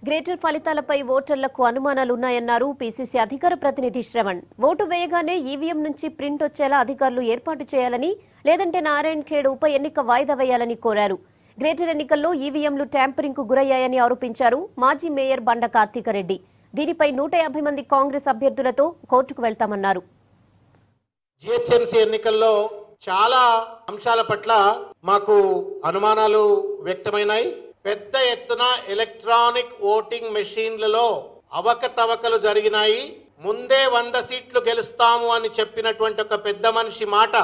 Greater ఫలితాలపై ఓటర్లకు అనుమానాలున్నాయన్నారు PCC అధికార ప్రతినిధి శ్రవణ్. ఓటు వేయగానే ఈవీఎం నుంచి ప్రింట్ వచ్చేలా అధికారులు ఏర్పాటు చేయాలని, లేదంటే నారాయణఖేడ్ ఉప ఎన్నిక వాయిదా వేయాలని కోరారు. గ్రేటర్ ఎన్నికల్లో ఈవీఎంలు ట్యాంపరింగ్ కు గురయ్యాయని ఆరోపించారు మాజీ మేయర్ బండ కార్తీకరెడ్డి. దీనిపై 150 మంది కాంగ్రెస్ అభ్యర్థులతో కోర్టుకు వెళ్తామన్నారు. జీహెచ్ఎంసీ ఎన్నికల్లో చాలా అంశాల పట్ల మాకు అనుమానాలు వ్యక్తమైనాయి. పెద్ద ఎత్తున ఎలక్ట్రానిక్ ఓటింగ్ మెషిన్లలో అవకతవకలు జరిగినాయి. ముందే 100 సీట్లు గెలుస్తాము అని చెప్పినటువంటి ఒక పెద్ద మనిషి మాట,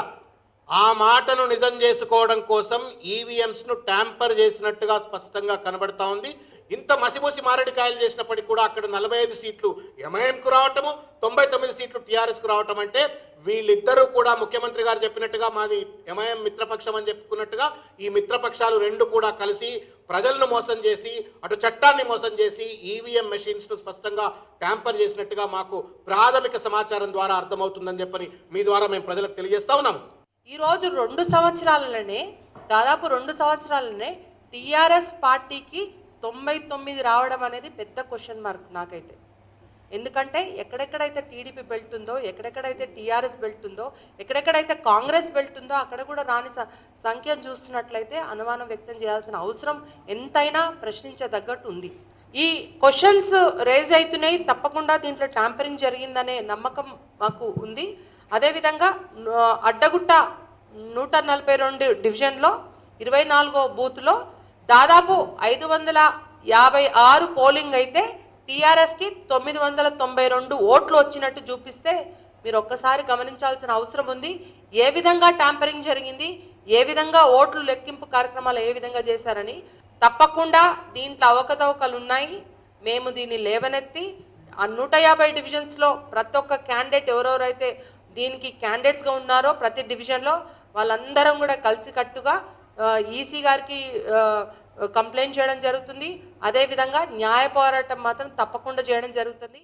ఆ మాటను నిజం చేసుకోవడం కోసం ఈవీఎంస్ ను ట్యాంపర్ చేసినట్టుగా స్పష్టంగా కనబడతా ఉంది. ఇంత మసిమూసి మారేడుకాయలు చేసినప్పటికీ కూడా అక్కడ 45 సీట్లు ఎంఐఎంకు రావటము, 99 సీట్లు టీఆర్ఎస్కు రావటం అంటే వీళ్ళిద్దరూ కూడా ముఖ్యమంత్రి గారు చెప్పినట్టుగా మాది ఎంఐఎం మిత్రపక్షం అని చెప్పుకున్నట్టుగా ఈ మిత్రపక్షాలు రెండు కూడా కలిసి ప్రజలను మోసం చేసి, అటు చట్టాన్ని మోసం చేసి ఈవీఎం మెషిన్స్ ను స్పష్టంగా ట్యాంపర్ చేసినట్టుగా మాకు ప్రాథమిక సమాచారం ద్వారా అర్థమవుతుందని చెప్పని మీ ద్వారా మేము ప్రజలకు తెలియజేస్తా ఉన్నాము. ఈరోజు 2 సంవత్సరాలనే దాదాపు 2 సంవత్సరాలనే టీఆర్ఎస్ పార్టీకి 99 రావడం అనేది పెద్ద క్వశ్చన్ మార్క్ నాకైతే. ఎందుకంటే ఎక్కడెక్కడైతే టీడీపీ బెల్ట్ ఉందో, ఎక్కడెక్కడైతే టీఆర్ఎస్ బెల్ట్ ఉందో, ఎక్కడెక్కడైతే కాంగ్రెస్ బెల్ట్ ఉందో అక్కడ కూడా రాని సంఖ్యను చూస్తున్నట్లయితే అనుమానం వ్యక్తం చేయాల్సిన అవసరం ఎంతైనా ప్రశ్నించదగ్గట్టు ఉంది. ఈ క్వశ్చన్స్ రేజ్ అవుతున్నాయి. తప్పకుండా దీంట్లో ట్యాంపరింగ్ జరిగిందనే నమ్మకం మాకు ఉంది. అదేవిధంగా అడ్డగుట్ట 142 డివిజన్లో 24వ బూత్లో దాదాపు 556 పోలింగ్ అయితే టీఆర్ఎస్కి 992 ఓట్లు వచ్చినట్టు చూపిస్తే మీరు ఒక్కసారి గమనించాల్సిన అవసరం ఉంది. ఏ విధంగా ట్యాంపరింగ్ జరిగింది, ఏ విధంగా ఓట్లు లెక్కింపు కార్యక్రమాలు ఏ విధంగా చేశారని. తప్పకుండా దీంట్లో అవకతవకలు ఉన్నాయి. మేము దీన్ని లేవనెత్తి ఆ 150 డివిజన్స్లో ప్రతి ఒక్క క్యాండిడేట్ ఎవరెవరైతే దీనికి క్యాండిడేట్స్గా ఉన్నారో ప్రతి డివిజన్లో వాళ్ళందరం కూడా కలిసికట్టుగా ఈసీ గారికి కంప్లైంట్ చేయడం జరుగుతుంది. అదేవిధంగా న్యాయ పోరాటం మాత్రం తప్పకుండా చేయడం జరుగుతుంది.